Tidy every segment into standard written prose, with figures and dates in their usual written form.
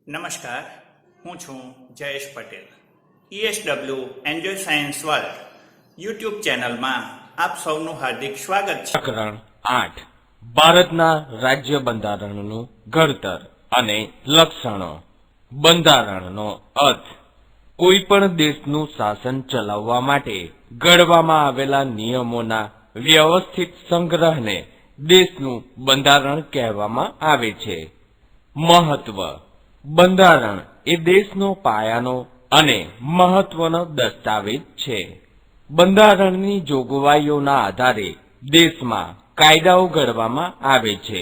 નમસ્કાર, હું છું Jayesh Patel. ESW enjoy science world YouTube ચેનલમાં આપ સૌનું હાર્દિક સ્વાગત છે. પ્રકરણ 8 ભારતના રાજ્ય બંધારણનું ઘડતર અને લક્ષણો. બંધારણનો અર્થ કોઈ પણ દેશનું શાસન ચલાવવા માટે ઘડવામાં આવેલા નિયમોના વ્યવસ્થિત સંગ્રહને દેશનું બંધારણ કહેવામાં આવે છે. મહત્વ: બંધારણ એ દેશનો પાયાનો અને મહત્વનો દસ્તાવેજ છે. બંધારણની જોગવાઈઓના આધારે દેશમાં કાયદાઓ ઘડવામાં આવે છે.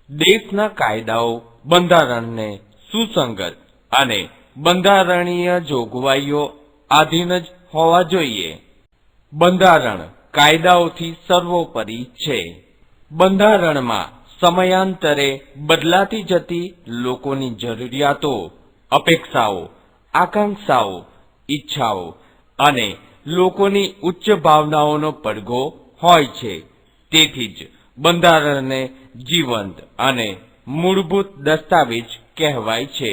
દેશના કાયદાઓ બંધારણને સુસંગત અને બંધારણીય જોગવાઈઓ આધીન જ હોવા જોઈએ. બંધારણ કાયદાઓથી સર્વોપરી છે. બંધારણમાં સમયાંતરે બદલાતી જતી લોકોની જરૂરિયાતો, અપેક્ષાઓ, આકાંક્ષાઓ, ઈચ્છાઓ અને લોકોની ઉચ્ચ ભાવનાઓનો પડઘો હોય છે. તેથી જ બંધારણને જીવંત અને મૂળભૂત દસ્તાવેજ કહેવાય છે.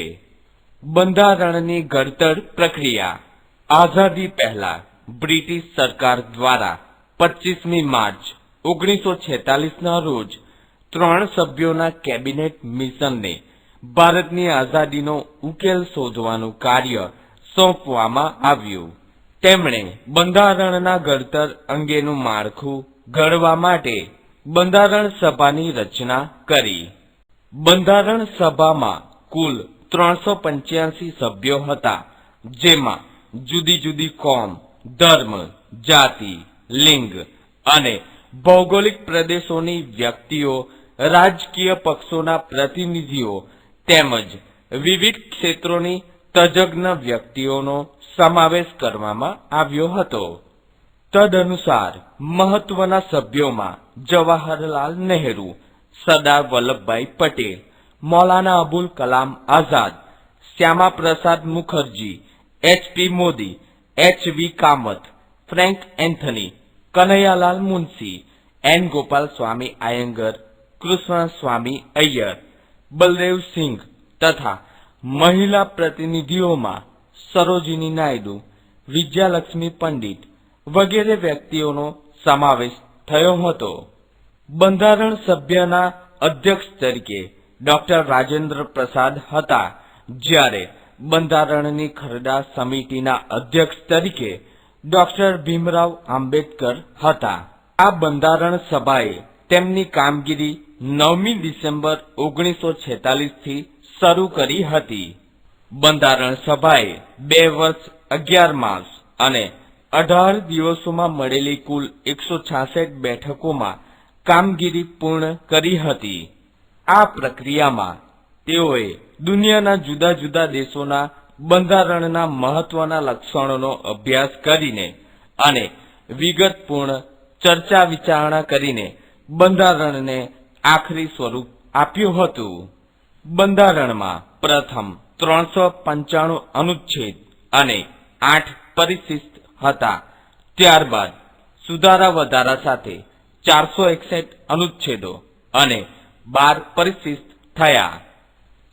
બંધારણની ઘડતર પ્રક્રિયા. આઝાદી પહેલા બ્રિટિશ સરકાર દ્વારા 25મી માર્ચ 1946ના રોજ 3 સભ્યોના કેબિનેટ મિશનને ભારતની આઝાદીનો ઉકેલ શોધવાનું કાર્ય સોંપવામાં આવ્યું. તેમણે બંધારણના ઘડતર અંગેનું માળખું ઘડવા માટે બંધારણ સભાની રચના કરી. બંધારણ સભામાં કુલ 385 સભ્યો હતા, જેમાં જુદી જુદી કોમ, ધર્મ, જાતિ, લિંગ અને ભૌગોલિક પ્રદેશોની વ્યક્તિઓ, રાજકીય પક્ષોના પ્રતિનિધિઓ તેમજ વિવિધ ક્ષેત્રોની તજજ્ઞ વ્યક્તિઓનો સમાવેશ કરવામાં આવ્યો હતો. તદનુસાર મહત્વના સભ્યોમાં Jawaharlal Nehru, Sardar Vallabhbhai Patel, Maulana Abul Kalam Azad, Shyama Prasad Mukherjee, HP Modi, HV Kamath, Frank Anthony, Kanaiyalal Munshi, N Gopal Swami Ayyangar, Krishna Swami Iyer, Baldev Singh તથા મહિલા પ્રતિનિધિઓમાં સરોજિની નાયડુ, વિજયાલક્ષ્મી પંડિત વગેરે વ્યક્તિઓનો સમાવેશ થયો હતો. બંધારણ સભ્યના અધ્યક્ષ તરીકે ડોક્ટર રાજેન્દ્ર પ્રસાદ હતા, જ્યારે બંધારણની ખરડા સમિતિના અધ્યક્ષ તરીકે ડોક્ટર ભીમરાવ આંબેડકર હતા. આ બંધારણ સભાએ તેમની કામગીરી 9મી ડિસેમ્બર 1946 થી શરૂ કરી હતી. બંધારણ સભાએ 2 વર્ષ 11 માસ અને 18 દિવસોમાં મળેલી કુલ 166 બેઠકોમાં કામગીરી પૂર્ણ કરી હતી. આ પ્રક્રિયામાં તેઓએ દુનિયાના જુદા જુદા દેશોના બંધારણના મહત્વના લક્ષણોનો અભ્યાસ કરીને અને વિગતપૂર્ણ ચર્ચા વિચારણા કરીને બંધારણને આખરી સ્વરૂપ આપ્યું હતું. બંધારણમાં પ્રથમ 395 અનુચ્છેદ અને 8 પરિશિષ્ટ હતા. ત્યારબાદ સુધારા વધારા સાથે 461 અનુચ્છેદો અને 12 પરિશિષ્ટ થયા.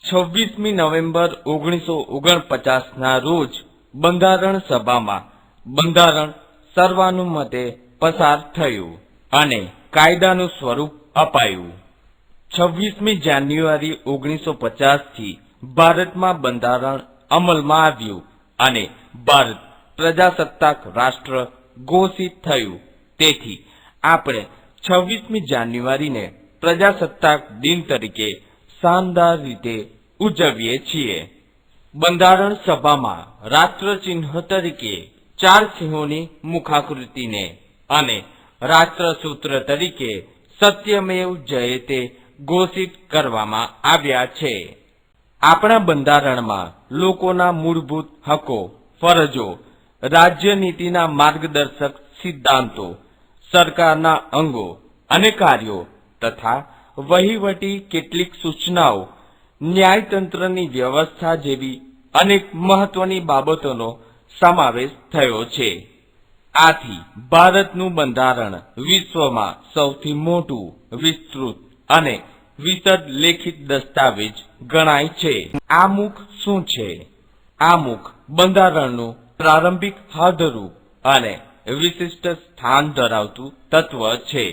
26મી નવેમ્બર 1949ના રોજ બંધારણ સભામાં બંધારણ સર્વાનુમતે પસાર થયું અને કાયદાનું સ્વરૂપ અપાયું. 26મી જાન્યુઆરી 1950 થી ભારતમાં બંધારણ અમલમાં આવ્યું અને ભારત પ્રજાસત્તાક રાષ્ટ્ર ઘોષિત થયું. તેથી આપણે 26મી જાન્યુઆરીને પ્રજાસત્તાક દિન તરીકે શાનદાર રીતે ઉજવીએ છીએ. બંધારણ સભામાં રાષ્ટ્રચિહ્ન તરીકે 4 સિંહોની મુખાકૃતિને અને રાષ્ટ્રસૂત્ર તરીકે સત્યમેવ જયતે ઘોષિત કરવામાં આવ્યા છે. આપણા બંધારણમાં લોકોના મૂળભૂત હકો, ફરજો, રાજ્યનીતિના માર્ગદર્શક સિદ્ધાંતો, સરકારના અંગો અને કાર્યો તથા વહીવટી કેટલીક સૂચનાઓ, ન્યાયતંત્રની વ્યવસ્થા જેવી અનેક મહત્વની બાબતોનો સમાવેશ થયો છે. આથી ભારતનું બંધારણ વિશ્વમાં સૌથી મોટું, વિસ્તૃત અને વિશદ લેખિત દસ્તાવેજ ગણાય છે. આમુખ શું છે? આમુખ બંધારણનું પ્રારંભિક હાથરૂપ અને વિશિષ્ટ સ્થાન ધરાવતું તત્વ છે.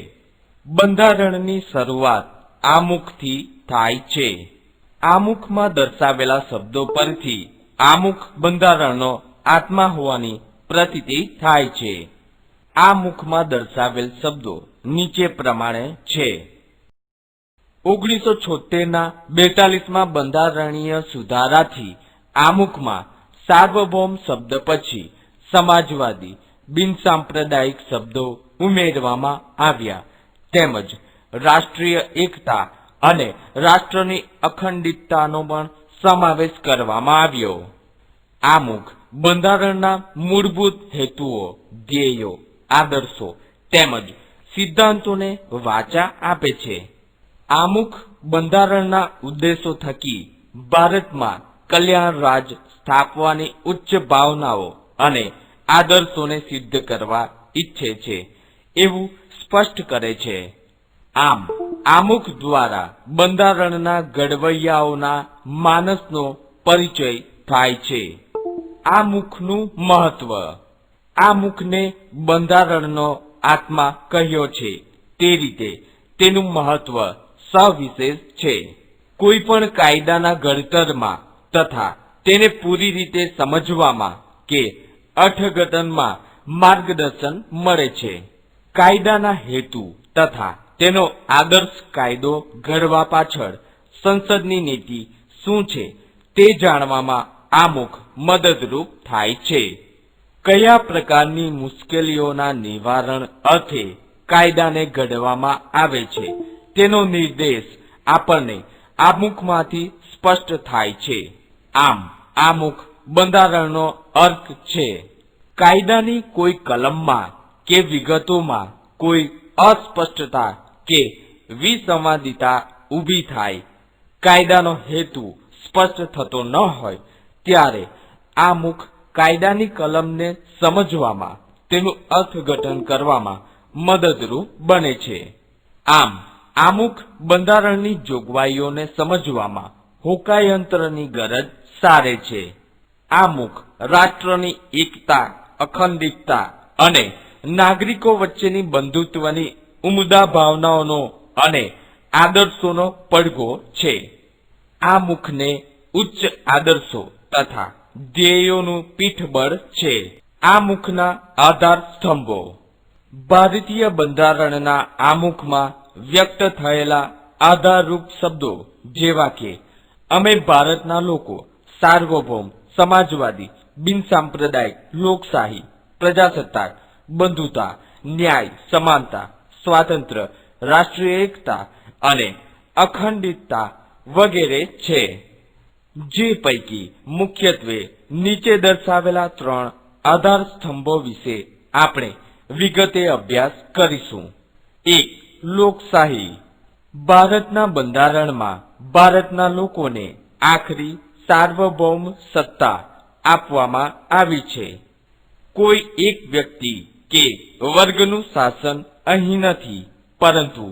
બંધારણની શરૂઆત આમુખથી થાય છે. આમુખમાં દર્શાવેલા શબ્દો પરથી આમુખ બંધારણનો આત્મા હોવાની પ્રતીતિ થાય છે. આમુખમાં દર્શાવેલ શબ્દો નીચે પ્રમાણે છે. 1976ના 42મા બંધારણીય સુધારાથી આમુખમાં સાર્વભૌમ શબ્દ પછી સમાજવાદી બિનસાંપ્રદાયિક શબ્દો ઉમેરવામાં આવ્યા તેમજ રાષ્ટ્રીય એકતા અને રાષ્ટ્રની અખંડિતતાનો પણ સમાવેશ કરવામાં આવ્યો. આમુખ બંધારણના મૂળભૂત હેતુઓ, ધ્યેયો, આદર્શો તેમજ સિદ્ધાંતોને વાચા આપે છે. આમુખ બંધારણના ઉદ્દેશો થકી ભારતમાં કલ્યાણ રાજ સ્થાપવાની ઉચ્ચ ભાવનાઓ અને આદર્શોને સિદ્ધ કરવા ઈચ્છે છે એવું સ્પષ્ટ કરે છે. આમ આમુખ દ્વારા બંધારણના ઘડવૈયાઓના માનસનો પરિચય થાય છે. આમુખનું મહત્વ. આમુખને બંધારણનો આત્મા કહ્યો છે તે રીતે તેનું મહત્વ સવિશેષ છે. કોઈ પણ કાયદાના ઘડતરમાં તથા તેને પૂરી રીતે સમજવામાં કે અર્થઘટનમાં માર્ગદર્શન મળે છે. કાયદાના હેતુ તથા તેનો આદર્શ કાયદો ઘડવા પાછળ સંસદની નીતિ શું છે તે જાણવામાં આમુખ મદદરૂપ થાય છે. કયા પ્રકારની મુશ્કેલીઓના નિવારણ અર્થે કાયદાને ઘડવામાં આવે છે તેનો નિર્દેશ આપણને આમુખમાંથી સ્પષ્ટ થાય છે. આમ આમુખ બંધારણનો અર્થ છે. કાયદાની કોઈ કલમમાં કે વિગતોમાં કોઈ અસ્પષ્ટતા કે વિસંવાદિતા ઊભી થાય, કાયદાનો હેતુ સ્પષ્ટ થતો ન હોય ત્યારે આમુખ કાયદાની કલમને સમજવામાં, તેનું અર્થઘટન કરવામાં મદદરૂપ બને છે. આમ આમુખ બંધારણની જોગવાઈઓને સમજવામાં હોકાયંત્રની ગરજ સારે છે. આમુખ રાષ્ટ્રની એકતા, અખંડિતતા અને નાગરિકો વચ્ચેની બંધુત્વની ઉમદા ભાવનાઓનો અને આદર્શોનો પડઘો છે. આમુખને ઉચ્ચ આદર્શો તથા ધ્યેયોનું પીઠબળ છે. આમુખના આધાર સ્તંભો. ભારતીય બંધારણના આમુખમાં વ્યક્ત થયેલા આધારરૂપ શબ્દો જેવા કે અમે ભારતના લોકો, સાર્વભૌમ, સમાજવાદી, બિનસાંપ્રદાયિક, લોકશાહી, પ્રજાસત્તાક, બંધુતા, ન્યાય, સમાનતા, સ્વાતંત્ર્ય, રાષ્ટ્રીય એકતા અને અખંડિતતા વગેરે છે. જે પૈકી મુખ્યત્વે નીચે દર્શાવેલા 3 આધાર સ્તંભો વિશે આપણે વિગતે અભ્યાસ કરીશું. 1. લોકશાહી. ભારતના બંધારણમાં ભારતના લોકોને આખરી સાર્વભૌમ સત્તા આપવામાં આવી છે. કોઈ એક વ્યક્તિ કે વર્ગનું શાસન અહીં નથી, પરંતુ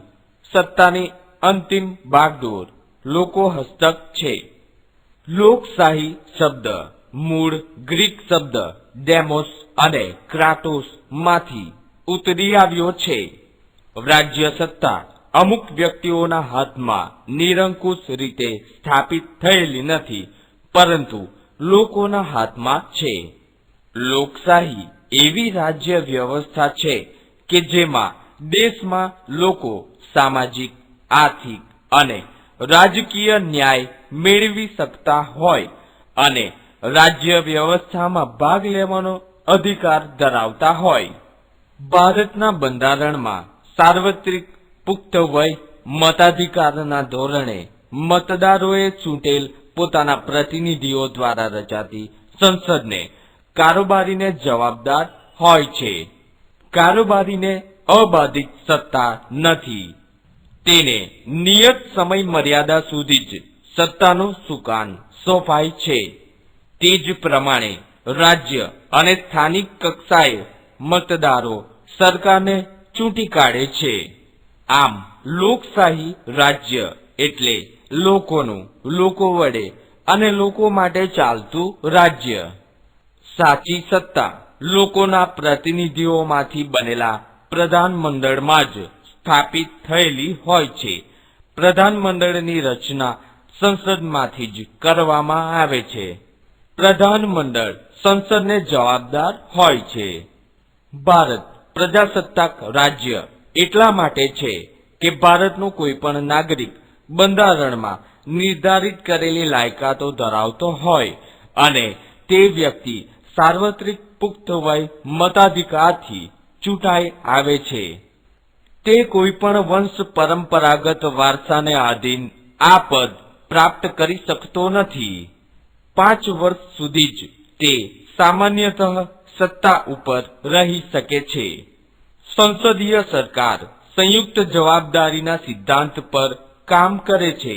સત્તાની અંતિમ ભાગદોર લોકો હસ્તક છે. લોકશાહી શબ્દ મૂળ ગ્રીક શબ્દ ડેમોસ અને ક્રાટોસ માંથી ઉતરી આવ્યો છે. રાજ્ય સત્તા અમુક વ્યક્તિઓના હાથમાં નિરંકુશ રીતે સ્થાપિત થયેલી નથી, પરંતુ લોકોના હાથમાં છે. લોકશાહી એવી રાજ્ય વ્યવસ્થા છે કે જેમાં દેશમાં લોકો સામાજિક, આર્થિક અને રાજકીય ન્યાય મેળવી શકતા હોય અને રાજ્ય વ્યવસ્થામાં ભાગ લેવાનો અધિકાર ધરાવતા હોય. ભારતના બંધારણમાં સાર્વત્રિક પુખ્ત વય મતાધિકારના ધોરણે મતદારોએ ચૂંટેલ પોતાના પ્રતિનિધિઓ દ્વારા રચાતી સંસદને કારોબારીને જવાબદાર હોય છે. કારોબારીને અબાધિત સત્તા નથી. તેને નિયત સમય મર્યાદા સુધી જ સત્તાનું સુકાન સોંપાય છે. તે જ પ્રમાણે રાજ્ય અને સ્થાનિક કક્ષાએ મતદારો સરકારને ચૂંટી કાઢે છે. આમ લોકશાહી રાજ્ય એટલે લોકોનું, લોકો વડે અને લોકો માટે ચાલતું રાજ્ય. સાચી સત્તા લોકોના પ્રતિનિધિઓમાંથી બનેલા પ્રધાનમંડળમાં જ સ્થાપિત થયેલી હોય છે. પ્રધાનમંડળની રચના સંસદમાંથી જ કરવામાં આવે છે. પ્રધાનમંડળ સંસદને જવાબદાર હોય છે. ભારત પ્રજાસત્તાક રાજ્ય એટલા માટે છે કે ભારતનો કોઈ પણ નાગરિક બંધારણમાં નિર્ધારિત કરેલી લાયકાતો ધરાવતો હોય અને તે વ્યક્તિ સાર્વત્રિક પુખ્ત વય મતાધિકારથી ચૂંટાઈ આવે છે. તે કોઈ પણ વંશ પરંપરાગત વારસાને આધીન આ પદ પ્રાપ્ત કરી શકતો નથી. 5 વર્ષ સુધી જ તે સામાન્યતઃ સત્તા ઉપર રહી શકે છે. સંસદીય સરકાર સંયુક્ત જવાબદારીના સિદ્ધાંત પર કામ કરે છે,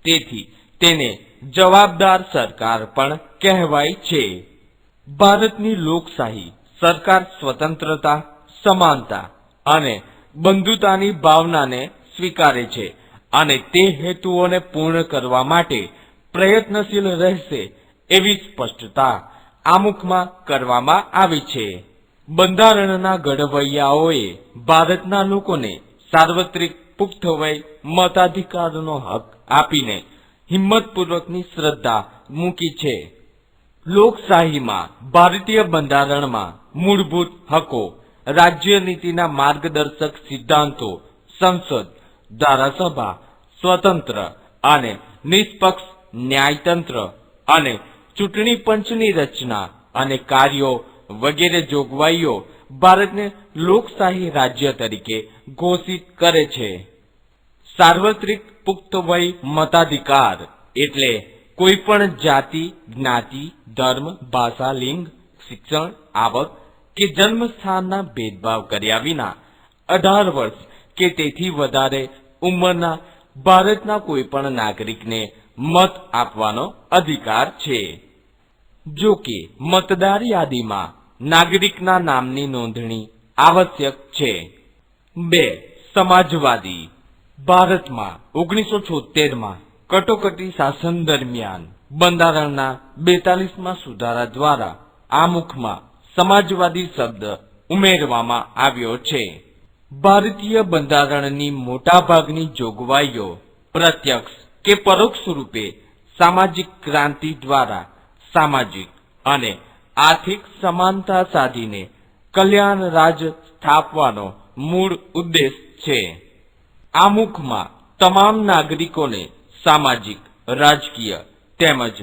તેથી તેને જવાબદાર સરકાર પણ કહેવાય છે. ભારતની લોકશાહી સરકાર સ્વતંત્રતા, સમાનતા અને બંધુતાની ભાવનાને સ્વીકારે છે અને તે હેતુઓને પૂર્ણ કરવા માટે પ્રયત્નશીલ રહેશે એવી સ્પષ્ટતા આમુખમાં કરવામાં આવી છે. બંધારણના ઘડવૈયાઓએ ભારતના લોકોને સાર્વત્રિક પુખ્ત વય મતાધિકારનો હક આપીને હિંમતપૂર્વકની શ્રદ્ધા મૂકી છે. લોકશાહીમાં ભારતીય બંધારણમાં મૂળભૂત હકો, રાજ્યનીતિના માર્ગદર્શક સિદ્ધાંતો, સંસદ, ધારાસભા, સ્વતંત્ર અને નિષ્પક્ષ ન્યાયતંત્ર અને ચૂંટણી પંચની રચના અને કાર્યો વગેરે જોગવાઈઓ ભારતને લોકશાહી રાજ્ય તરીકે ઘોષિત કરે છે. સાર્વત્રિક પુખ્ત વય મતાધિકાર એટલે કોઈ પણ જાતિ, જ્ઞાતિ, ધર્મ, ભાષા, લિંગ, શિક્ષણ, આવક કે જન્મ સ્થાનના ભેદભાવ કર્યા વિના 18 વર્ષ કે તેથી વધારે ઉંમરના ભારતના કોઈ પણ નાગરિકને મત આપવાનો અધિકાર છે. જો કે મતદાર યાદીમાં નાગરિકના નામની નોંધણી આવશ્યક છે. 2. સમાજવાદી. ભારતમાં 1976માં કટોકટી શાસન દરમિયાન બંધારણના 42માં સુધારા દ્વારા આમુખમાં સમાજવાદી શબ્દ ઉમેરવામાં આવ્યો છે. ભારતીય બંધારણની મોટાભાગની જોગવાઈઓ પ્રત્યક્ષ કે પરોક્ષ રૂપે સામાજિક ક્રાંતિ દ્વારા સામાજિક અને આર્થિક સમાનતા સાધીને કલ્યાણ રાજ સ્થાપવાનો મૂળ ઉદ્દેશ છે. આમુખમાં તમામ નાગરિકોને સામાજિક, રાજકીય તેમજ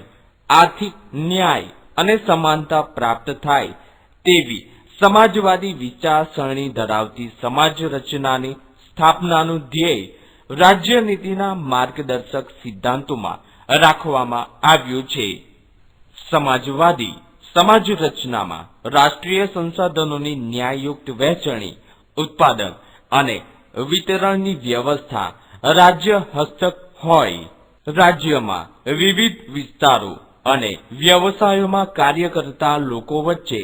આર્થિક ન્યાય અને સમાનતા પ્રાપ્ત થાય તેવી સમાજવાદી વિચારસરણી ધરાવતી સમાજ રચનાની સ્થાપનાનું ધ્યેય રાજ્યનીતિના માર્ગદર્શક સિદ્ધાંતોમાં રાખવામાં આવ્યું છે. સમાજવાદી સમાજ રચનામાં રાષ્ટ્રીય સંસાધનોની ન્યાયયુક્ત વહેંચણી, ઉત્પાદન અને વિતરણની વ્યવસ્થા રાજ્ય હસ્તક હોય. રાજ્યમાં વિવિધ વિસ્તારો અને વ્યવસાયોમાં કાર્ય કરતા લોકો વચ્ચે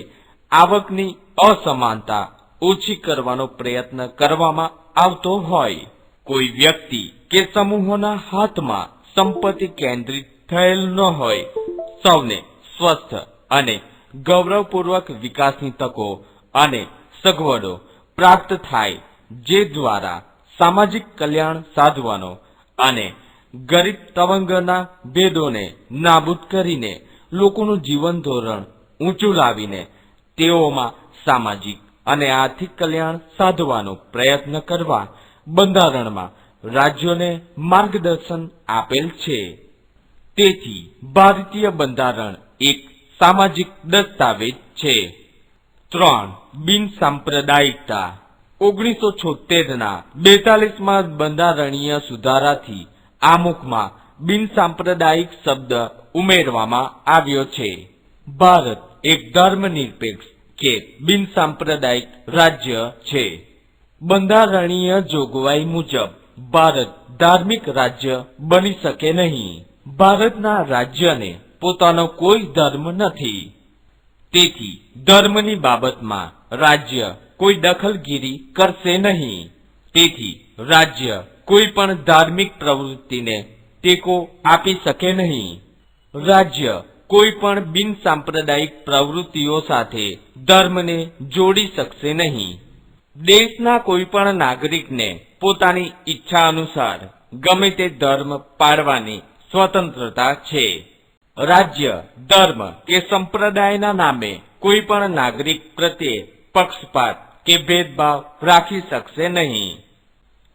આવકની અસમાનતા ઓછી કરવાનો પ્રયત્ન કરવામાં આવતો હોય. કોઈ વ્યક્તિ કે સમૂહોના હાથમાં સંપત્તિ કેન્દ્રિત થયેલ ન હોય. સૌને સ્વસ્થ અને ગૌરવપૂર્વક વિકાસની તકો અને સગવડો પ્રાપ્ત થાય, જે દ્વારા સામાજિક કલ્યાણ સાધવાનો અને ગરીબ તવંગના ભેદોને નાબૂદ કરીને લોકોનું જીવન ધોરણ ઊંચું લાવીને તેઓમાં સામાજિક અને આર્થિક કલ્યાણ સાધવાનો પ્રયત્ન કરવા બંધારણમાં રાજ્યોને માર્ગદર્શન આપેલ છે. તેથી ભારતીય બંધારણ એક સામાજિક દસ્તાવેજ છે. 3. બિનસાંપ્રદાયિકતા. 1976ના 42માં બંધારણીય સુધારાથી આમુખમાં બિનસાંપ્રદાયિક શબ્દ ઉમેરવામાં આવ્યો છે. ભારત એક ધર્મનિરપેક્ષ કે બિનસાંપ્રદાયિક રાજ્ય છે. બંધારણીય જોગવાઈ મુજબ ભારત ધાર્મિક રાજ્ય બની શકે નહીં. ભારતના રાજ્યને પોતાનો કોઈ ધર્મ નથી. તેથી ધર્મની બાબતમાં રાજ્ય કોઈ દખલગીરી કરશે નહીં. તેથી રાજ્ય કોઈ પણ ધાર્મિક પ્રવૃત્તિને ટેકો આપી શકે નહીં. રાજ્ય કોઈ પણ બિન સાંપ્રદાયિક પ્રવૃત્તિઓ સાથે ધર્મને જોડી શકશે નહીં. દેશના કોઈ પણ નાગરિકને પોતાની ઈચ્છા અનુસાર ગમે તે ધર્મ પાળવાની સ્વતંત્રતા છે. રાજ્ય ધર્મ કે સંપ્રદાયના નામે કોઈ પણ નાગરિક પ્રત્યે પક્ષપાત કે ભેદભાવ રાખી શકશે નહીં.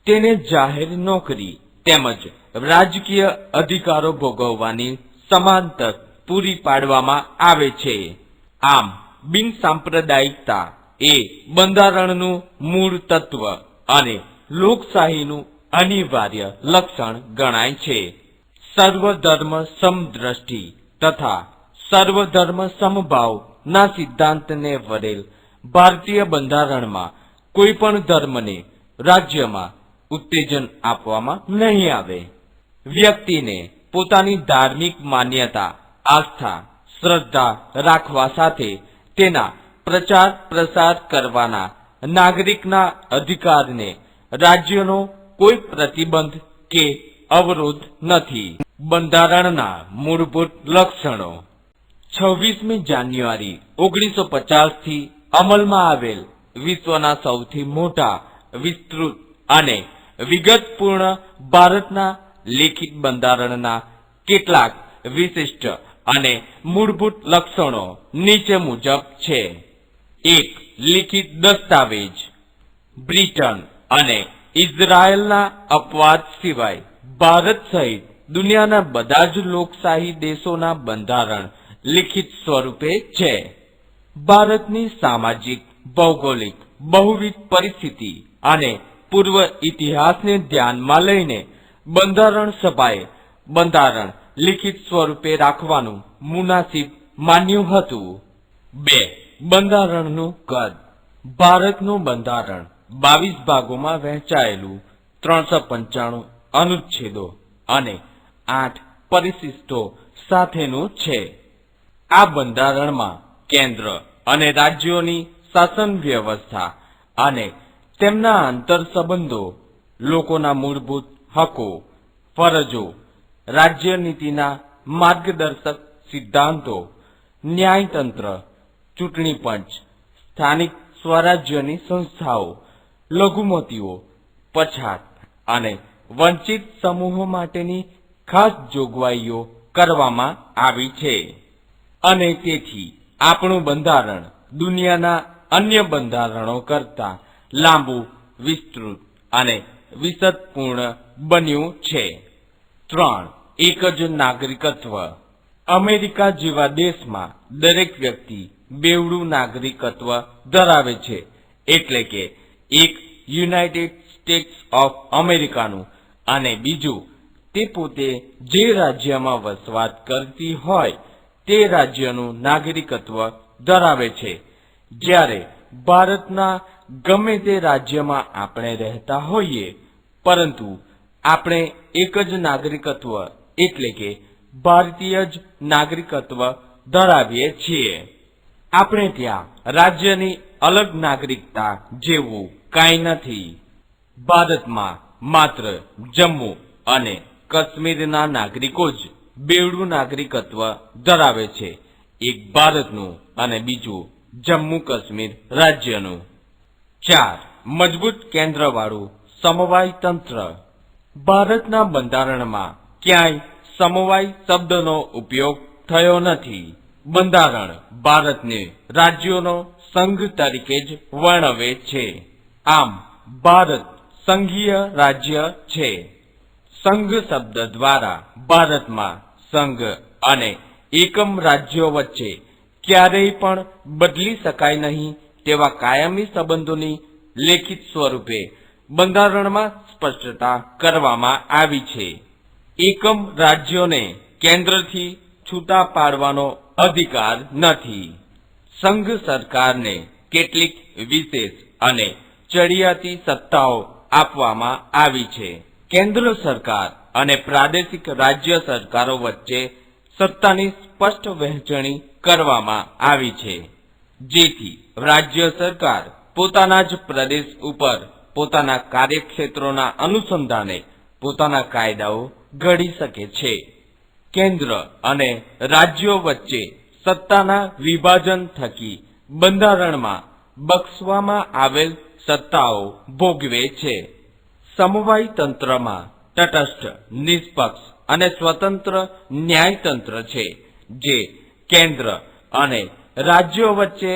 તેને જાહેર નોકરી તેમજ રાજકીય અધિકારો ભોગવવાની સમાન તક પૂરી પાડવામાં આવે છે. આમ બિન સાંપ્રદાયિકતા એ બંધારણનું મૂળ તત્વ અને લોકશાહીનું અનિવાર્ય લક્ષણ ગણાય છે. સર્વધર્મ સમદ્રષ્ટિ તથા સર્વધર્મ સમભાવ ના સિદ્ધાંતને વરેલ ભારતીય બંધારણમાં કોઈ પણ ધર્મને રાજ્યમાં ઉત્તેજન આપવામાં નહીં આવે. વ્યક્તિને પોતાની ધાર્મિક માન્યતા, આસ્થા, શ્રદ્ધા રાખવા સાથે તેના પ્રચાર પ્રસાર કરવાના નાગરિકના અધિકારને રાજ્યનો કોઈ પ્રતિબંધ કે અવરોધ નથી. બંધારણના મૂળભૂત લક્ષણો. 26મી જાન્યુઆરી 1950 થી અમલમાં આવેલ વિશ્વના સૌથી મોટા, વિસ્તૃત અને વિગતપૂર્ણ ભારતના લેખિત બંધારણના કેટલાક વિશિષ્ટ અને મૂળભૂત લક્ષણો નીચે મુજબ છે. 1. લિખિત દસ્તાવેજ. બ્રિટન અને ઇઝરાયલના અપવાદ સિવાય ભારત સહિત દુનિયાના બધા જ લોકશાહી દેશોના બંધારણ લિખિત સ્વરૂપે છે. ભારતની સામાજિક, ભૌગોલિક, બહુવિધ પરિસ્થિતિ અને પૂર્વ ઇતિહાસને ધ્યાનમાં લઈને બંધારણ સભાએ બંધારણ લિખિત સ્વરૂપે રાખવાનું મુનાસિબ માન્યું હતું. 2. બંધારણનું કદ. ભારતનું બંધારણ 22 ભાગોમાં વહેંચાયેલું 395 અનુચ્છેદો અને 8 પરિશિષ્ટો સાથેનું છે. આ બંધારણમાં કેન્દ્ર અને રાજ્યોની શાસન વ્યવસ્થા અને તેમના આંતર સંબંધો, લોકોના મૂળભૂત હકો, ફરજો, રાજ્યનીતિના માર્ગદર્શક સિદ્ધાંતો, ન્યાયતંત્ર, ચૂંટણી પંચ, સ્થાનિક સ્વરાજ્યની સંસ્થાઓ, લઘુમતીઓ, પછાત અને વંચિત સમૂહો માટેની ખાસ જોગવાઈઓ કરવામાં આવી છે. અને તેથી આપણું બંધારણ દુનિયાના અન્ય બંધારણો કરતાં લાંબુ, વિસ્તૃત અને વિસદપૂર્ણ બન્યું છે. 3. એક જ નાગરિકત્વ. અમેરિકા જેવા દેશમાં દરેક વ્યક્તિ બેવડું નાગરિકત્વ ધરાવે છે. એટલે કે એક યુનાઇટેડ સ્ટેટ્સ ઓફ અમેરિકાનું અને બીજું તે પોતે જે રાજ્યમાં વસવાટ કરતી હોય તે રાજ્યનું નાગરિકત્વ ધરાવે છે. જ્યારે ભારતના ગમે તે રાજ્યમાં આપણે રહેતા હોઈએ, પરંતુ આપણે એક જ નાગરિકત્વ એટલે કે ભારતીય જ નાગરિકત્વ ધરાવીએ છીએ. આપણે ત્યાં રાજ્યની અલગ નાગરિકતા જેવું કાંઈ નથી. ભારતમાં માત્ર જમ્મુ અને કાશ્મીરના નાગરિકો જ બેવડું નાગરિકત્વ ધરાવે છે. એક ભારતનું અને બીજું જમ્મુ કાશ્મીર રાજ્યનું. 4. મજબૂત કેન્દ્રવાળું સમવાય તંત્ર. ભારતના બંધારણમાં ક્યાંય સમવાય શબ્દનો ઉપયોગ થયો નથી. બંધારણ ભારતને રાજ્યોનો સંઘ તરીકે જ વર્ણવે છે. આમ ભારત સંઘીય રાજ્ય છે. સંઘ શબ્દ દ્વારા ભારતમાં સંઘ અને એકમ રાજ્યો વચ્ચે ક્યારેય પણ બદલી શકાય નહીં તેવા કાયમી સંબંધોની લેખિત સ્વરૂપે બંધારણમાં સ્પષ્ટતા કરવામાં આવી છે. એકમ રાજ્યોને કેન્દ્રથી છૂટા પાડવાનો અધિકાર નથી. સંઘ સરકારને કેટલીક વિશેષ અને ચડિયાતી સત્તાઓ આપવામાં આવી છે. કેન્દ્ર સરકાર અને પ્રાદેશિક રાજ્ય સરકારો વચ્ચે સત્તાની સ્પષ્ટ વહેંચણી કરવામાં આવી છે, જેથી રાજ્ય સરકાર પોતાના જ પ્રદેશ ઉપર પોતાના કાર્યક્ષેત્રોના અનુસંધાને પોતાના કાયદાઓ ઘડી શકે છે. કેન્દ્ર અને રાજ્યો વચ્ચે સત્તાના વિભાજન થકી બંધારણમાં બક્ષવામાં આવેલ સત્તાઓ ભોગવે છે. સમવાય તંત્રમાં તટસ્થ, નિષ્પક્ષ અને સ્વતંત્ર ન્યાયતંત્ર છે, જે કેન્દ્ર અને રાજ્યો વચ્ચે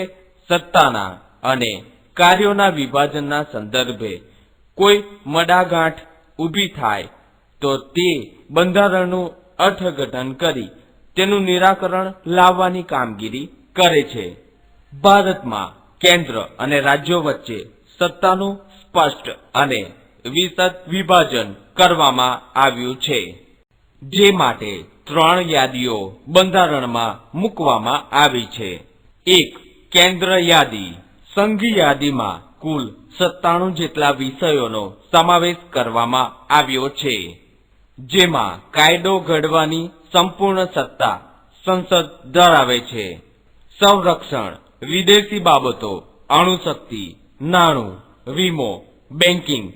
સત્તાના અને કાર્યોના વિભાજનના સંદર્ભે કોઈ મડાગાંઠ ઊભી થાય તો તે બંધારણનું અર્થઘટન કરી તેનું નિરાકરણ લાવવાની કામગીરી કરે છે. ભારતમાં કેન્દ્ર અને રાજ્યો વચ્ચે સત્તાનું સ્પષ્ટ અને વિશદ વિભાજન કરવામાં આવ્યું છે, જે માટે 3 યાદીઓ બંધારણમાં મૂકવામાં આવી છે. 1. કેન્દ્ર યાદી. સંઘ યાદીમાં કુલ 97 જેટલા વિષયોનો સમાવેશ કરવામાં આવ્યો છે, જેમાં કાયદો ઘડવાની સંપૂર્ણ સત્તા સંસદ ધરાવે છે. સંરક્ષણ, વિદેશી બાબતો, અણુશક્તિ, નાણું, વીમો, બેન્કિંગ,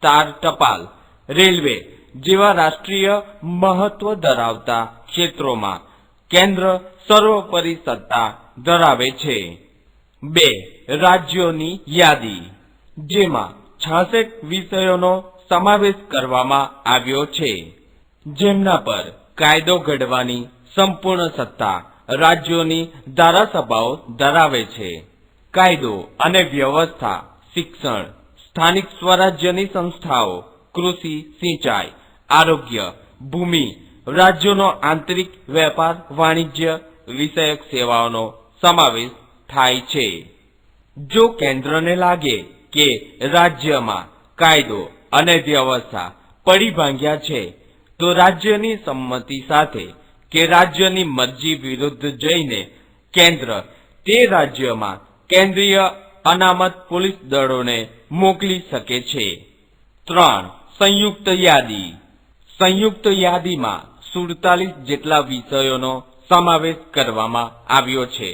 તાર ટપાલ, રેલવે જેવા રાષ્ટ્રીય મહત્વ ધરાવતા ક્ષેત્રોમાં કેન્દ્ર સર્વોપરી સત્તા ધરાવે છે. 2. રાજ્યોની યાદી, જેમાં 66 વિષયોનો સમાવેશ કરવામાં આવ્યો છે, જેમના પર કાયદો ઘડવાની સંપૂર્ણ સત્તા રાજ્યોની ધારાસભાઓ ધરાવે છે. કાયદો અને વ્યવસ્થા, શિક્ષણ, સ્થાનિક સ્વરાજ્યની સંસ્થાઓ, કૃષિ, સિંચાઈ, આરોગ્ય, ભૂમિ, રાજ્યોનો આંતરિક વેપાર વાણિજ્ય વિષયક સેવાઓનો સમાવેશ થાય છે. જો કેન્દ્રને લાગે કે રાજ્યમાં કાયદો અને વ્યવસ્થા પડી ભાંગ્યા છે, તો રાજ્યની સંમતિ સાથે કે રાજ્યની મરજી વિરુદ્ધ જઈને કેન્દ્ર તે રાજ્યમાં કેન્દ્રીય અનામત પોલીસ દળોને મોકલી શકે છે. 3. સંયુક્ત યાદી. સંયુક્ત યાદીમાં 47 જેટલા વિષયોનો સમાવેશ કરવામાં આવ્યો છે,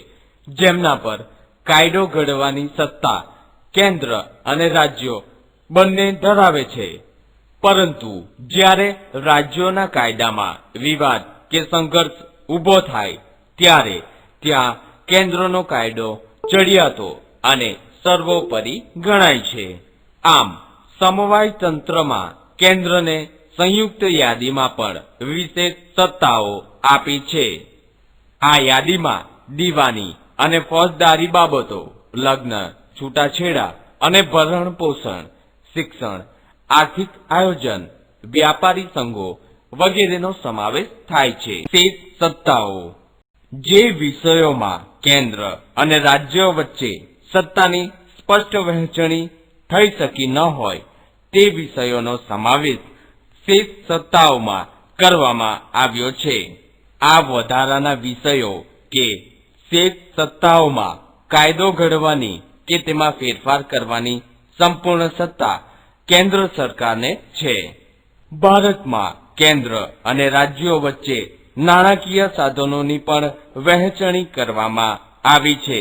જેમના પર કાયદો ઘડવાની સત્તા કેન્દ્ર અને રાજ્યો બંને ધરાવે છે. પરંતુ જ્યારે રાજ્યોના કાયદામાં વિવાદ કે સંઘર્ષ ઊભો થાય ત્યારે ત્યાં કેન્દ્રનો કાયદો ચડિયાતો અને સર્વોપરી ગણાય છે. આમ સમવાય તંત્રમાં કેન્દ્રને સંયુક્ત યાદીમાં પણ વિશેષ સત્તાઓ આપી છે. આ યાદીમાં દીવાની અને ફોજદારી બાબતો, લગ્ન, છૂટાછેડા અને ભરણ પોષણ, શિક્ષણ, આર્થિક આયોજન, વ્યાપારી સંઘો વગેરેનો સમાવેશ થાય છે. શેષ સત્તાઓ. જે વિષયોમાં કેન્દ્ર અને રાજ્યો વચ્ચે સત્તાની સ્પષ્ટ વહેંચણી થઈ શકી ન હોય તે વિષયોનો સમાવેશ શેષ સત્તાઓમાં કરવામાં આવ્યો છે. આ વધારાના વિષયો કે શેષ સત્તાઓમાં કાયદો ઘડવાની કે તેમાં ફેરફાર કરવાની સંપૂર્ણ સત્તા કેન્દ્ર સરકારને છે. ભારતમાં કેન્દ્ર અને રાજ્યો વચ્ચે નાણાકીય સાધનોની પણ વહેંચણી કરવામાં આવી છે.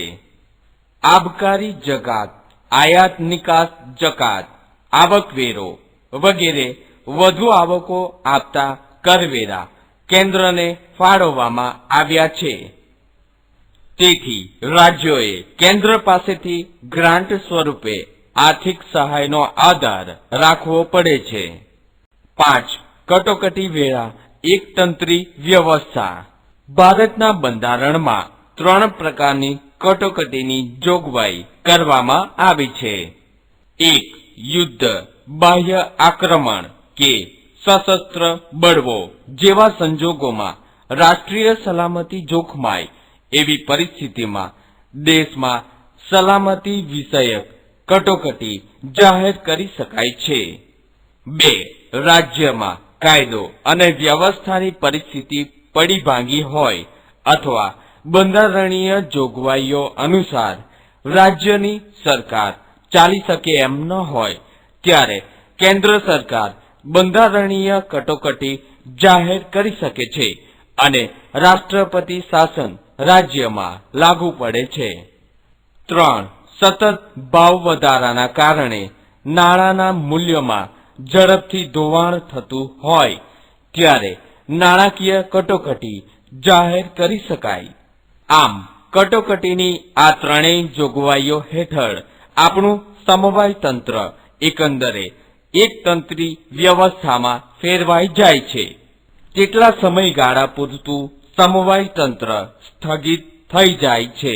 આબકારી જકાત, આયાત નિકાસ જકાત, આવકવેરો વગેરે વધુ આવકો આપતા કરવેરા કેન્દ્રને ફાળવવામાં આવ્યા છે. તેથી રાજ્યોએ કેન્દ્ર પાસેથી ગ્રાન્ટ સ્વરૂપે આર્થિક સહાયનો આધાર રાખવો પડે છે. 5. કટોકટી વેરા એકતંત્રી વ્યવસ્થા. ભારતના બંધારણમાં 3 પ્રકારની કટોકટીની જોગવાઈ કરવામાં આવી છે. 1. યુદ્ધ, બાહ્ય આક્રમણ કે સશસ્ત્ર બળવો જેવા સંજોગોમાં રાષ્ટ્રીય સલામતી જોખમાય એવી પરિસ્થિતિમાં દેશમાં સલામતી વિષયક કટોકટી જાહેર કરી શકાય છે. 2. રાજ્યમાં કાયદો અને વ્યવસ્થાની પરિસ્થિતિ પડી ભાંગી હોય અથવા બંધારણીય જોગવાઈઓ અનુસાર રાજ્યની સરકાર ચાલી શકે એમ ન હોય ત્યારે કેન્દ્ર સરકાર બંધારણીય કટોકટી જાહેર કરી શકે છે અને રાષ્ટ્રપતિ શાસન રાજ્યમાં લાગુ પડે છે. 3. સતત ભાવ વધારાના કારણે નાણાંના મૂલ્યમાં ઝડપથી ધોવાણ થતું હોય ત્યારે નાણાકીય કટોકટી જાહેર કરી શકાય. આમ કટોકટીની આ ત્રણેય જોગવાઈઓ હેઠળ આપણું સમવાય તંત્ર એકંદરે એકતંત્રી વ્યવસ્થામાં ફેરવાઈ જાય છે. કેટલા સમયગાળા પૂરતું સમવાય તંત્ર સ્થગિત થઈ જાય છે.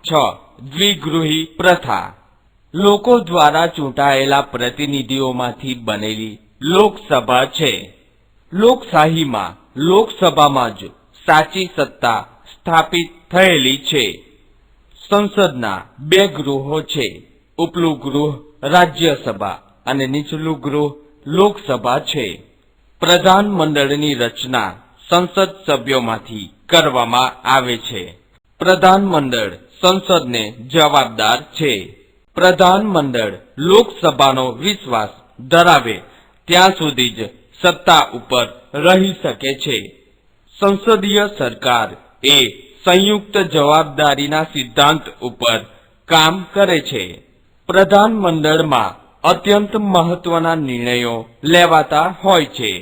6. દ્વિગૃહી પ્રથા. લોકો દ્વારા ચૂંટાયેલા પ્રતિનિધિઓમાંથી બનેલી લોકસભા છે. લોકશાહીમાં લોકસભામાં જ સાચી સત્તા સ્થાપિત થયેલી છે. સંસદના બે ગૃહો છે. ઉપલું ગૃહ રાજ્યસભા અને નીચલું ગૃહ લોકસભા છે. પ્રધાનમંડળની રચના સંસદ સભ્યોમાંથી કરવામાં આવે છે. પ્રધાનમંડળ સંસદને જવાબદાર છે. પ્રધાનમંડળ લોકસભાનો વિશ્વાસ ધરાવે ત્યાં સુધી જ સત્તા ઉપર રહી શકે છે. સંસદીય સરકાર એ સંયુક્ત જવાબદારીના સિદ્ધાંત ઉપર કામ કરે છે. પ્રધાનમંડળમાં અત્યંત મહત્વના નિર્ણયો લેવાતા હોય છે.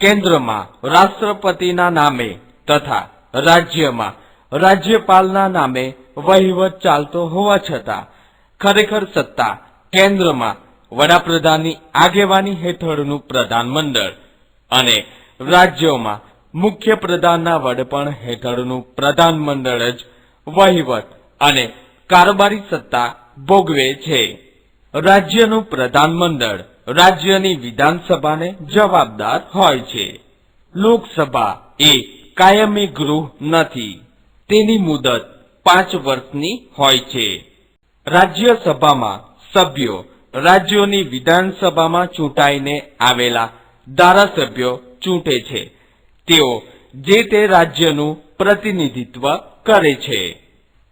કેન્દ્રમાં રાષ્ટ્રપતિના નામે તથા રાજ્યમાં રાજ્યપાલના નામે વહીવટ ચાલતો હોવા છતાં ખરેખર સત્તા કેન્દ્રમાં વડાપ્રધાનની આગેવાની હેઠળનું પ્રધાનમંડળ અને રાજ્યોમાં મુખ્યપ્રધાનના વડપણ હેઠળનું પ્રધાનમંડળ જ વહીવટ અને કારોબારી સત્તા ભોગવે છે. રાજ્યનું પ્રધાનમંડળ રાજ્યની વિધાનસભાને જવાબદાર હોય છે. લોકસભા એ કાયમી ગૃહ નથી. તેની મુદત 5 વર્ષની હોય છે. રાજ્યસભામાં સભ્યો રાજ્યોની વિધાનસભામાં ચૂંટાઈને આવેલા ધારાસભ્યો ચૂંટે છે. તેઓ જે તે રાજ્યનું પ્રતિનિધિત્વ કરે છે.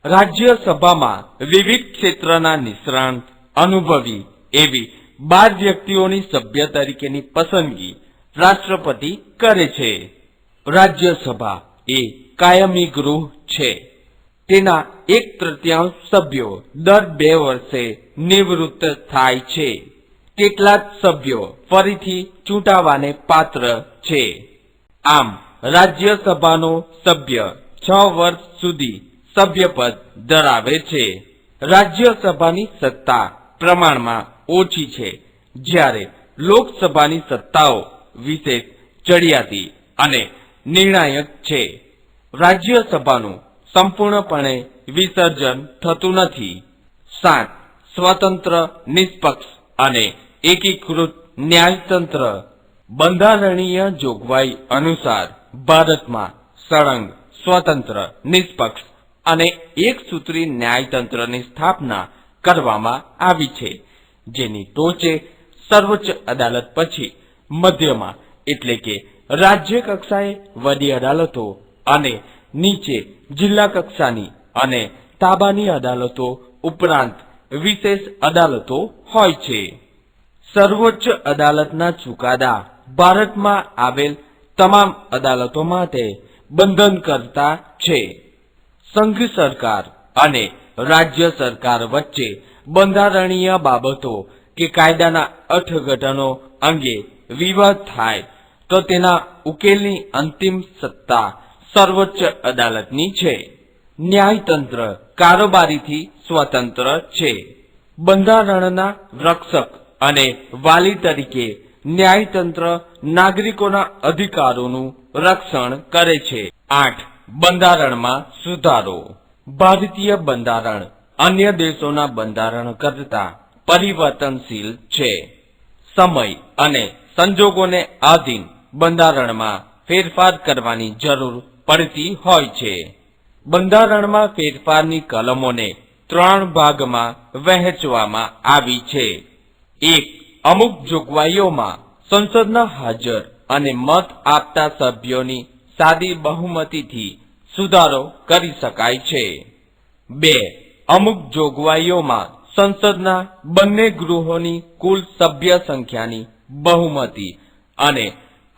રાજ્યસભામાં વિવિધ ક્ષેત્રના નિષ્ણાત અનુભવી એવી 12 વ્યક્તિઓની સભ્ય તરીકેની પસંદગી રાષ્ટ્રપતિ કરે છે. રાજ્યસભા એ કાયમી ગૃહ છે. તેના 1/3 સભ્યો દર 2 વર્ષે નિવૃત્ત થાય છે. કેટલાક સભ્યો ફરીથી ચૂંટાવાને પાત્ર છે. આમ રાજ્યસભાનો સભ્ય 6 વર્ષ સુધી સભ્યપદ ધરાવે છે. રાજ્યસભાની સત્તા પ્રમાણમાં ઓછી છે, જ્યારે લોકસભાની સત્તાઓ વિશેષ ચડિયાતી અને નિર્ણાયક છે. રાજ્યસભાનું સંપૂર્ણપણે વિસર્જન થતું નથી. 7. સ્વતંત્ર, નિષ્પક્ષ અને એકીકૃત ન્યાયતંત્ર. બંધારણીય જોગવાઈ અનુસાર ભારતમાં સળંગ, સ્વતંત્ર, નિષ્પક્ષ અને એકસૂત્રી ન્યાયતંત્રની સ્થાપના કરવામાં આવી છે, જેની ટોચે સર્વોચ્ચ અદાલત પછી મધ્યમાં એટલે કે રાજ્ય કક્ષાએ વડી અદાલતો અને નીચે જિલ્લા કક્ષાની અને તાબાની અદાલતો ઉપરાંત વિશેષ અદાલતો હોય છે. સર્વોચ્ચ અદાલતના ચુકાદા ભારતમાં આવેલ તમામ અદાલતો માટે બંધનકર્તા છે. સંઘ સરકાર અને રાજ્ય સરકાર વચ્ચે બંધારણીય બાબતો કે કાયદાના અર્થઘટનો અંગે વિવાદ થાય તો તેના ઉકેલની અંતિમ સત્તા સર્વોચ્ચ અદાલતની છે. ન્યાયતંત્ર કારોબારીથી સ્વતંત્ર છે. બંધારણના રક્ષક અને વાલી તરીકે ન્યાયતંત્ર નાગરિકોના અધિકારોનું રક્ષણ કરે છે. 8. બંધારણમાં સુધારો. ભારતીય બંધારણ અન્ય દેશોના બંધારણ કરતાં પરિવર્તનશીલ છે. સમય અને સંજોગોને આધીન બંધારણમાં ફેરફાર કરવાની જરૂર પડતી હોય છે. બંધારણમાં ફેરફારની કલમોને 3 ભાગમાં વહેંચવામાં આવી છે. 1. અમુક જોગવાઈઓમાં સંસદના હાજર અને મત આપતા સભ્યોની સાદી બહુમતીથી સુધારો કરી શકાય છે. 2. અમુક જોગવાઈઓમાં સંસદના બંને ગૃહોની કુલ સભ્ય સંખ્યાની બહુમતી અને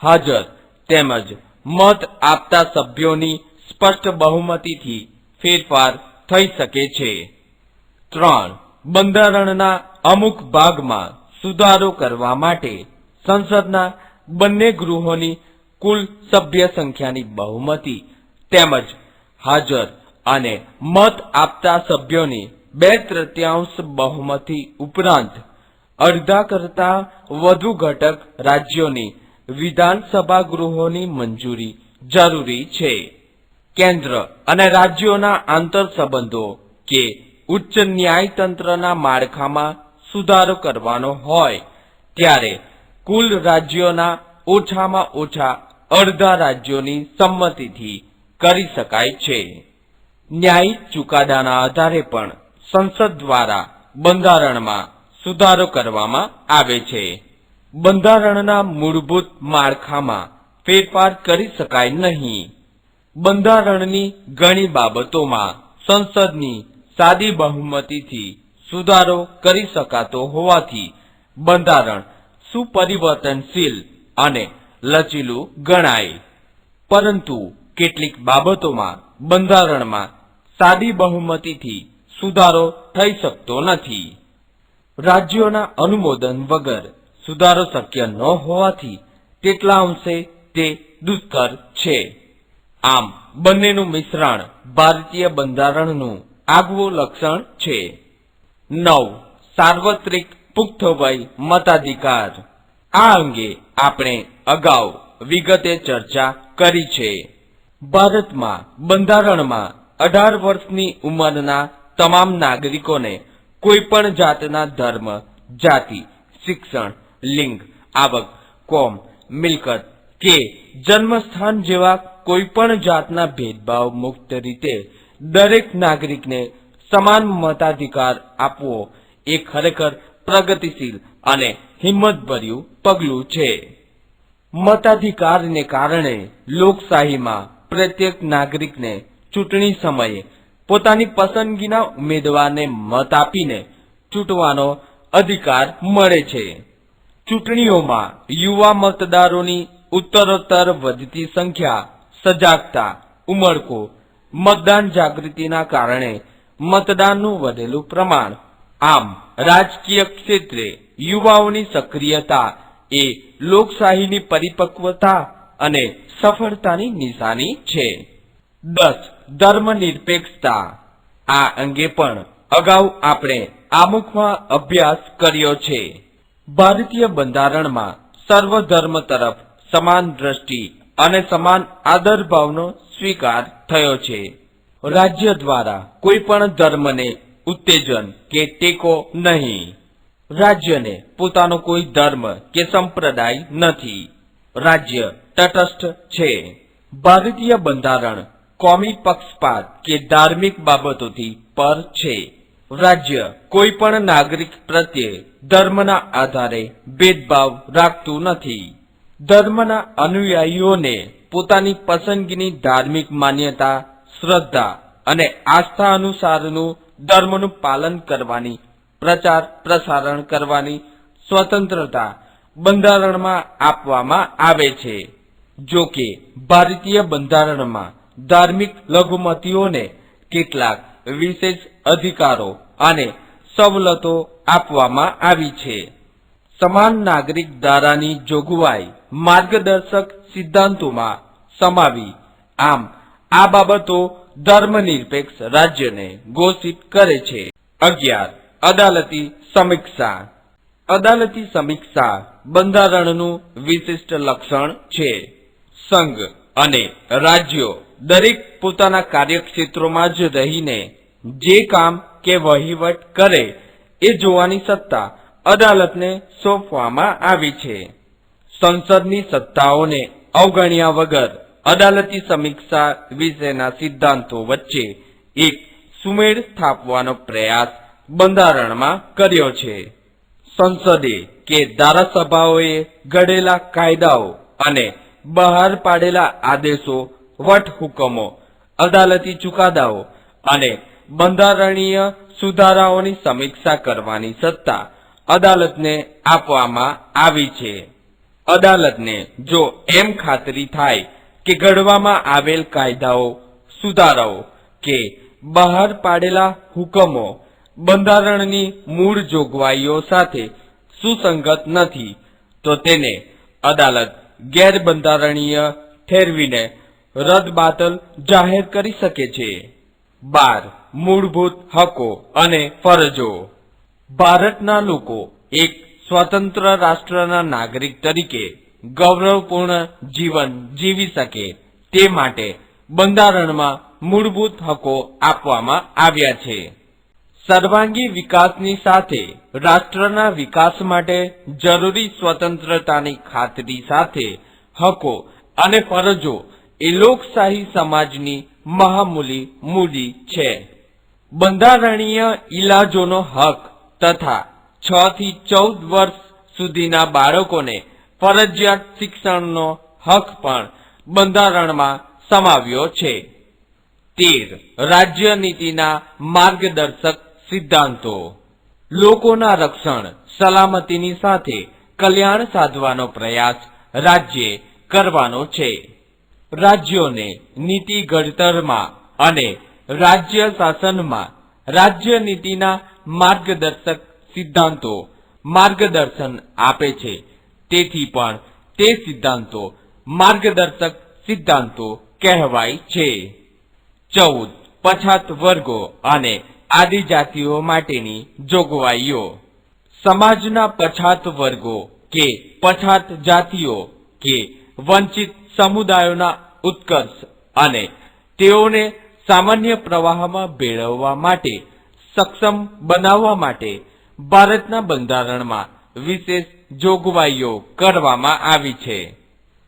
હાજર તેમજ મત આપતા સભ્યોની સ્પષ્ટ બહુમતીથી ફેરફાર થઈ શકે છે. 3. બંધારણના અમુક ભાગમાં સુધારો કરવા માટે સંસદના બંને ગૃહોની કુલ સભ્ય સંખ્યાની બહુમતી તેમજ હાજર અને મત આપતા સભ્યોની 2/3 બહુમતી ઉપરાંત અડધા કરતા વધુ ઘટક રાજ્યોની વિધાનસભા ગૃહોની મંજૂરી જરૂરી છે. કેન્દ્ર અને રાજ્યોના આંતર સંબંધો કે ઉચ્ચ ન્યાયતંત્રના માળખામાં સુધારો કરવાનો હોય ત્યારે કુલ રાજ્યોના ઓછામાં ઓછા અડધા રાજ્યોની સંમતિથી કરી શકાય છે. ન્યાયિક ચુકાદાના આધારે પણ સંસદ દ્વારા બંધારણમાં સુધારો કરવામાં આવે છે. બંધારણના મૂળભૂત માળખામાં ફેરફાર કરી શકાય નહીં. બંધારણની ઘણી બાબતોમાં સંસદની સાદી બહુમતીથી સુધારો કરી શકાતો હોવાથી બંધારણ સુપરિવર્તનશીલ અને લચીલું ગણાય. પરંતુ કેટલીક બાબતોમાં બંધારણમાં સાદી બહુમતીથી સુધારો થઈ શકતો નથી. રાજ્યોના અનુમોદન વગર સુધારો શક્ય ન હોવાથી તેટલા અંશે તે દુષ્કર છે. આમ બંનેનું મિશ્રણ ભારતીય બંધારણનું આગવું લક્ષણ છે. 9. સાર્વત્રિક પુખ્ત વય મતાધિકાર. આ અંગે આપણે અગાઉ વિગતે ચર્ચા કરી છે. ભારતમાં બંધારણમાં 18 વર્ષની ઉંમરના તમામ નાગરિકોને કોઈ પણ જાતના ધર્મ, જાતિ, શિક્ષણ, લિંગ, આવક, કોમ, મિલકત કે જન્મસ્થાન જેવા કોઈ પણ જાતના ભેદભાવ મુક્ત રીતે દરેક નાગરિકને સમાન મતાધિકાર આપવો એ ખરેખર પ્રગતિશીલ અને હિંમતભર્યું પગલું છે. મતાધિકારને કારણે લોકશાહીમાં પ્રત્યેક નાગરિકને ચૂંટણી સમયે પોતાની પસંદગીના ઉમેદવારને મત આપીને ચૂંટવાનો અધિકાર મળે છે. ચૂંટણીઓમાં યુવા મતદારોની ઉત્તરોત્તર વધતી સંખ્યા, સજાગતા, ઉમળકો, મતદાન જાગૃતિના કારણે મતદાનનું વધેલું પ્રમાણ, આમ રાજકીય ક્ષેત્રે યુવાઓની સક્રિયતા એ લોકશાહીની પરિપક્વતા અને સફળતાની નિશાની છે. 10. ધર્મનિરપેક્ષતા. આ અંગે પણ અગાઉ આપણે આમુખમાં અભ્યાસ કર્યો છે. ભારતીય બંધારણમાં સર્વધર્મ તરફ સમાન દ્રષ્ટિ અને સમાન આદરભાવનો સ્વીકાર થયો છે. રાજ્ય દ્વારા કોઈ પણ ધર્મને ઉત્તેજન કે ટેકો નહીં. રાજ્યને પોતાનો કોઈ ધર્મ કે સંપ્રદાય નથી. રાજ્ય તટસ્થ છે. ભારતીય બંધારણ કોમી પક્ષપાત કે ધાર્મિક બાબતોથી પર છે. રાજ્ય કોઈ પણ નાગરિક પ્રત્યે ધર્મના આધારે ભેદભાવ રાખતું નથી. ધર્મના અનુયાયીઓને પોતાની પસંદગીની ધાર્મિક માન્યતા, શ્રદ્ધા અને આસ્થા અનુસારનું ધર્મનું પાલન કરવાની, પ્રચાર પ્રસારણ કરવાની સ્વતંત્રતા બંધારણમાં આપવામાં આવે છે. જો કે ભારતીય બંધારણમાં ધાર્મિક લઘુમતીઓને કેટલાક વિશેષ અધિકારો અને સવલતો આપવામાં આવી છે. સમાન નાગરિક ધારાની જોગવાઈ માર્ગદર્શક સિદ્ધાંતોમાં સમાવી. આમ આ બાબતો ધર્મનિરપેક્ષ રાજ્યને ઘોષિત કરે છે. 11. અદાલતી સમીક્ષા. અદાલતી સમીક્ષા બંધારણનું વિશિષ્ટ લક્ષણ છે. સંઘ અને રાજ્યો દરેક પોતાના કાર્યક્ષેત્રોમાં જ રહીને જે કામ કે વહીવટ કરે એ જોવાની સત્તા અદાલતને સોંપવામાં આવી છે. સંસદની સત્તાઓને અવગણ્યા વગર અદાલતી સમીક્ષા વિશેના સિદ્ધાંતો વચ્ચે એક સુમેળ સ્થાપવાનો પ્રયાસ બંધારણમાં કર્યો છે. સંસદે કે ધારાસભાઓએ ઘડેલા કાયદાઓ અને બહાર પાડેલા આદેશો, વટહુકમો, અદાલતી ચુકાદાઓ અને બંધારણીય સુધારાઓની સમીક્ષા કરવાની સત્તા અદાલતને આપવામાં આવી છે. અદાલતને જો એમ ખાતરી થાય કે ઘડવામાં આવેલ કાયદાઓ, સુધારાઓ કે બહાર પાડેલા હુકમો બંધારણની મૂળ જોગવાઈઓ સાથે સુસંગત નથી તો તેને અદાલત ગેરબંધારણીય ઠેરવીને રદબાતલ જાહેર કરી શકે છે. 12. મૂળભૂત હકો અને ફરજો. ભારતના લોકો એક સ્વતંત્ર રાષ્ટ્રના નાગરિક તરીકે ગૌરવપૂર્ણ જીવન જીવી શકે તે માટે બંધારણમાં મૂળભૂત હકો આપવામાં આવ્યા છે. સર્વાંગી વિકાસની સાથે રાષ્ટ્રના વિકાસ માટે જરૂરી સ્વતંત્રતાની ખાતરી સાથે હકો અને ફરજો એ લોકશાહી સમાજની મહામૂલી મૂડી છે. બંધારણીય ઇલાજોનો હક તથા 6 થી 14 વર્ષ સુધીના બાળકોને ફરજિયાત શિક્ષણનો હક પણ બંધારણમાં સમાવ્યો છે. 13. રાજ્ય નીતિના માર્ગદર્શક સિદ્ધાંતો. લોકોના રક્ષણ સલામતીની સાથે કલ્યાણ સાધવાનો પ્રયાસ રાજ્યે કરવાનો છે. રાજ્યોને નીતિ ઘડતરમાં અને રાજ્ય શાસનમાં રાજ્ય નીતિના માર્ગદર્શક સિદ્ધાંતો માર્ગદર્શન આપે છે. તેથી પણ તે સિદ્ધાંતો માર્ગદર્શક સિદ્ધાંતો કહેવાય છે. 14. પછાત વર્ગો અને આદિજાતિઓ માટેની જોગવાઈઓ. સમાજના પછાત વર્ગો કે પછાત જાતિઓ કે વંચિત સમુદાયોના ઉત્કર્ષ અને તેઓને સામાન્ય પ્રવાહમાં ભેળવવા માટે સક્ષમ બનાવવા માટે ભારતના બંધારણમાં વિશેષ જોગવાઈઓ કરવામાં આવી છે.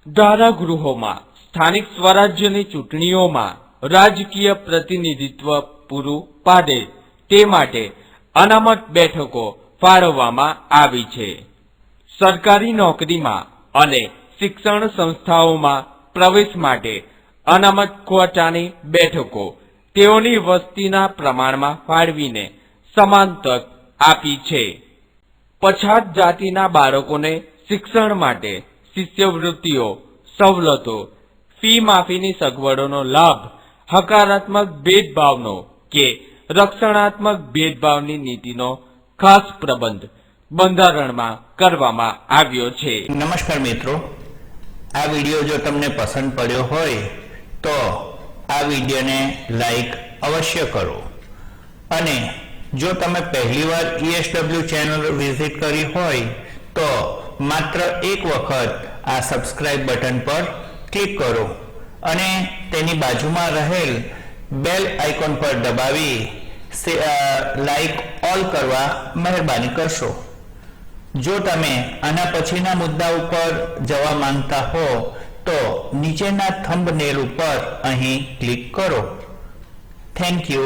ધારાગૃહોમાં સ્થાનિક સ્વરાજ્યની ચૂંટણીઓમાં રાજકીય પ્રતિનિધિત્વ પૂરું પાડે તે માટે અનામત બેઠકો ફાળવવામાં આવી છે. સરકારી નોકરીમાં અને શિક્ષણ સંસ્થાઓમાં પ્રવેશ માટે અનામત ક્વોટાની બેઠકો તેઓની વસ્તીના પ્રમાણમાં ફાળવીને સમાન તક આપી છે. પછાત જાતિના બાળકોને શિક્ષણ માટે શિષ્યવૃત્તિઓ, સવલતો, ફી માફીની સગવડોનો લાભ, હકારાત્મક ભેદભાવનો કે રક્ષણાત્મક ભેદભાવની નીતિનો ખાસ પ્રબંધ બંધારણમાં કરવામાં આવ્યો છે. નમસ્કાર મિત્રો, આ વિડીયો જો તમને પસંદ પડ્યો હોય તો આ વિડીયોને લાઈક અવશ્ય કરો અને જો તમે પહેલીવાર ESW ચેનલ વિઝિટ કરી હોય તો માત્ર એક વખત આ સબસ્ક્રાઇબ બટન પર ક્લિક કરો અને તેની બાજુમાં રહેલ બેલ આઇકોન પર દબાવી લાઈક ઓલ કરવા મહેરબાની કરશો. જો તમે આના પછીના મુદ્દા ઉપર જવા માંગતા હો તો નીચેના થંબનેલ ઉપર અહીં ક્લિક કરો. Thank you.